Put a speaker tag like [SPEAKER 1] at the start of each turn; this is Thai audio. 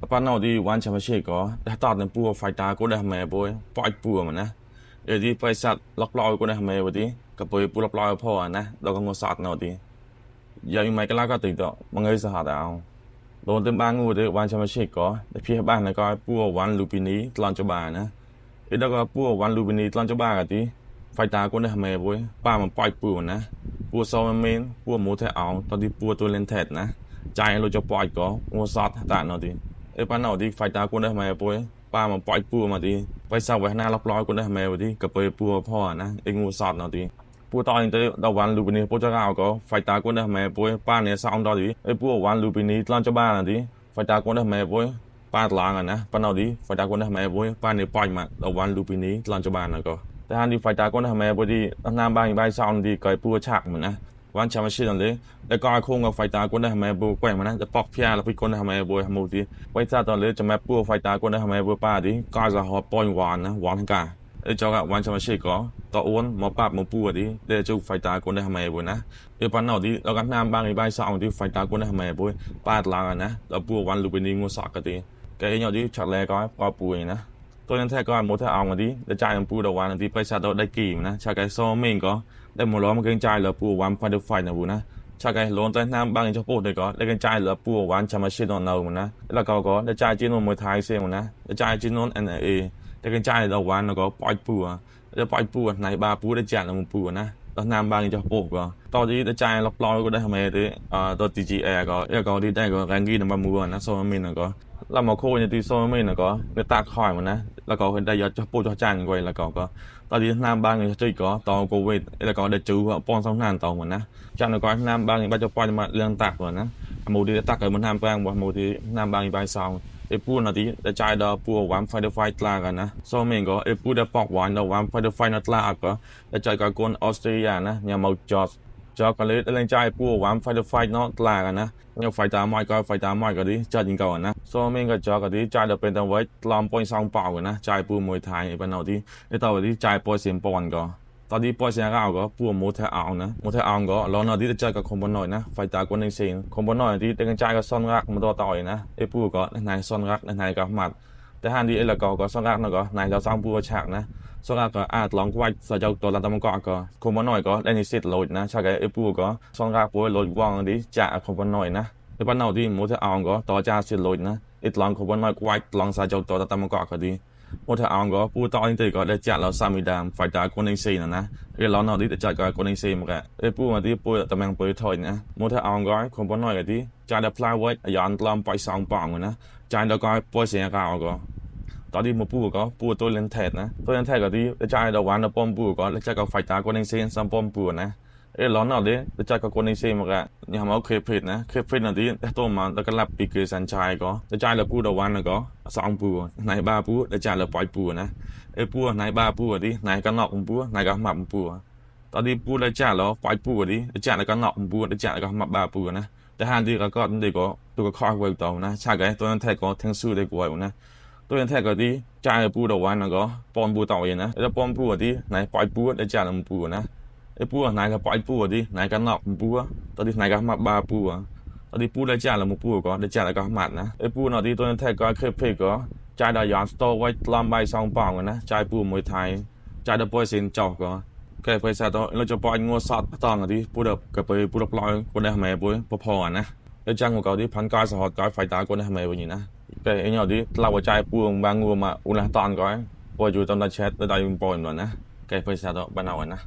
[SPEAKER 1] Apa nào đi quan chama che có đã tọt nên pua phải ta cũng đã mẹ bôi poi pua mà nè để đi phải sát lọc loi cũng đã mẹ bôi đi cái bôi pua lọc loiพ่อนะเราก็งอสัตว์เนาะดิยังไม่ก็ลากก็ติดต่อมันเงยสหัสเอาโดนเต็มบ้านงูเด้วันชมาเชกก็แต่พี่บ้านนะก็ปัววันลูปินีตลอนจบานะไอ้แล้วก็ปัววันลูปินีตลอนจบากันดิไฟตาก็ได้แม่บวยป้ามันปล่อยปัวนะปัวซอมเมนปัวหมูแทเอาตอนที่ปัวตัวเลนเทดนะใจเราจะปล่อยก็งอสัตว์ตาเนาะดิไอ้ป้าเนาะดิไฟตาก็ได้แม่บวยป้ามันปล่อยปัวมาดิไปเศร้าไว้หน้ารับร้อยก็ได้แม่บวยดิกับไปปัวพ่อนะไอ้งูสัตว์เนาะดิปัวตอนนี้เราวันลูปินีปัวจะเอาก็ไฟตาก็ได้แม่บวยป้าเนี่ยสาวตอนดิไอ้ปัววันลูปินีตลอนจบานะดิไฟตาก็ได้แม่บวยป้าตลางอ่ะนะป้าเนาะดิไฟตาก็ได้แม่บวยป้าเนี่ยปล่อยมาเราวันลูปินีตลอนจบานะก็แต่ฮันดีไฟตาก็ได้แม่บวยดิน้ำบางใบซาวดีก็ปัวฉากเหมือนนะวันชามาชินเลยแล้วก็คงกับไฟตาก็ได้แม่บวยแกว่งมานะจะปอกเพียแล้วพี่ก็ได้แม่บวยหมูดิไว้ซาตอนเลยจะแม่ปัวไฟตาก็ได้แม่บวยป้าดิก็จะหอบปล่อยวานนะวานกาไอ้เจ้าก็วันชามาชิก็ต่ออ้วนหมอป้าหมอปัวดิเดี๋ยวจะไฟตาก็ได้แม่บวยนะไอ้ปันเอาดิแล้วก็น้ำบางใบซาวดีไฟตาก็ได้แม่บวยป้าตลางอ่ะนะแล้วปัววันลูกเป็นดิงูสักกันดิแกเองเอาดิฉักแรก็ปอปุยนะตัวนั้นแท้ก็หมดแท้เอามาดิแล้วจ่ายมันปูดวันดิไปซาตได้กี่นะชาไก่ซ้อมเมงก็ได้หมดล้อมันเกินใจเหลือปูวันไฟเดือดไฟนะบูนะชาไก่ล้นใต้น้ำบางจะพูดได้ก็ได้เกินใจเหลือปูวันชามาชิดอนเอามันนะแล้วก็ได้จ่ายจีนมวยไทยเสียมันนะได้จ่ายจีนน NA ได้เกินใจเหลือวันแล้วก็ปล่อยปูแล้วปล่อยปูในบาปูได้จ่ายแล้วมันปูนะตอนน้ำบางจะพูดก็ตอนนี้ได้จ่ายล็อกล้อก็ได้ทำไมดิตัว TGR ก็แล้วก็ที่ได้ก็แรงกี้นำมามือนะโซนมินก็เรามาโค้ยที่โซนมินก็ได้ตักคอยมันนะแล้วก็ได้ยอดจะปูจะจ้างไว้แล้วก็ตอนนี้น้ำบางจะจุยก็ตอนโควิดแล้วก็ได้จูว่าป้อนสองนานตอนมันนะจากนั้นก็น้ำบางอย่างจะป้อนมาเรื่องตักมันนะมูดีตักเลยมันน้ำแป้งว่ามูดีน้ำบางอย่างใบซองไอ้ปูนาทีได้จ่ายดอกปูหวานไฟเดอร์ไฟตลากันนะโซมินก็ไอ้ปูได้ปอกหวานดอกหวานไฟเดอร์ไฟนัตลาก็ได้จ่ายกับคนออสเตรเลียนะเนี่ยมาจอดก็เลยได้จ่ายปูหวานไฟเดอร์ไฟนอตลากันนะเนี่ยไฟตาไม้ก็ดีจ่ายจริงก่อนนะโซมินก็จอก็ดีจ่ายเดี๋ยวเป็นตัวไว้ลอมปอยซองเปล่ากันนะจ่ายปูมวยไทยไอ้ปนเอาที่ไอ้ตัวที่จ่ายปอยเสียงปอนก็ตอนนี้ปอยเสียงก็เอาก็ปูมูเทเอานะมูเทเอาก็แล้วนอที่จะจ่ายกับคอมบอนหน่อยนะไฟตาคนหนึ่งเสียงคอมบอนหน่อยที่ได้จ่ายกับซ่อนรักมาต่อยนะไอ้ปูก็นายซ่อนรักนายก็หมัดแต่ฮันดีไอ้ละก็ซ่อนรักนะก็นายจะสร้างปูฉากนะซ่อนรักก็อาจลองไว้ใส่เจ้าตัวลันตมันก็คอมบอนหน่อยก็ได้นิสิตโหลดนะชาไก่ไอ้ปูก็ซ่อนรักปูโหลดว่างดีจ่าคอมบอนหน่อยนะไอ้ปนเอาที่มูเทเอาก็ต่อจ่าสิโหลดนะไอ้ลองคอมบอนหน่อยไว้ลองใส่เจ้าตัวลันตมันก็ดีมูเทเอาก็ปูต่ออินเตอร์ก็ได้จ่าเราสามีดามไฟตาคนหนึ่งเสียนะไอ้เราหน่อยที่จะจ่ายกับคนหนึ่งเสียมันก็ไอ้ปูมาที่ปูตะแมงปูถอยนะมูเทเอาก็คอมบอนหน่อยก็ดีจ่ายได้พลายไว้ย้อนลอมไปสองปองนะจ่ายแล้วก็ปอยเสียก็ก็ตอนที่มาปูก็ปูตัวเลนเทดนะตัวเลนเทดก็ที่จะจ่ายดอกหวานดอกปอมปูก็แล้วจ่ายกับไฟตาคนหนึ่งเสียซัมปอมปูนะไอ้เราหน่อยที่จะจ่ายกับคนหนึ่งเสียมันก็ยังมาเคปริดนะเคปริดนั่นที่ตัวมันแล้วก็รับปีเกสันชัยก็จะจ่ายแล้วปูดอกหวานแล้วก็สองปูในบ้าปูแล้วจ่ายแล้วปล่อยปูนะไอ้ปูในบ้าปูที่ในก็นอกปูในก็หมับปูตอนที่ปูแล้วจ่ายแล้วปล่อยปูที่จ่ายแล้วก็นอกปูแล้วจ่ายแล้วก็หมับบ้าปูนะแต่ฮันดีก็นี่ก็ตัวก็คอยไว้ต่อนะชาไก่ตัวนั้นแท้ก็ทั้งสู้ได้กว่านะตัวนั้นแท้ก็ที่จ่ายปูดอกหวานแล้วก็ปอนปูต่อเองนะแล้วปอนปูที่ในปล่อยปูแล้วจ่ายแล้วปูนะไอ้ปูไหนก็ปล่อยปูที่ไหนก็นอกปูตอนที่ไหนก็หมับบ้าปูตอนที่ปูแล้วจ่ายแล้วปูก็ได้จ่ายแล้วก็หมัดนะไอ้ปูนอที่ตัวนั้นแท้ก็เคยเพก็จ่ายได้ย้อนสโตไว้ลำใบสองปองนะจ่ายปูมวยไทยจ่ายได้ปอยเส้นจอกก็แค่ไปซะต่อเราจะปล่อยงัวสอดตองที่ปูดับกับไปปูดับลอยคนได้ทำไมปูพอนะแล้วจ้างของเขาที่พันก้อยสหดก้อยไฟตาคนได้ทำไมปูนี่นะแค่ไอ้เนี่ยที่เราจ่ายปูบางงัวมาอุณหตอนก้อยปอยอยู่ตอนนั้นแชทแล้วได้ปอยหน่อยนะแค่ไปซะต่อบ้านเอานะ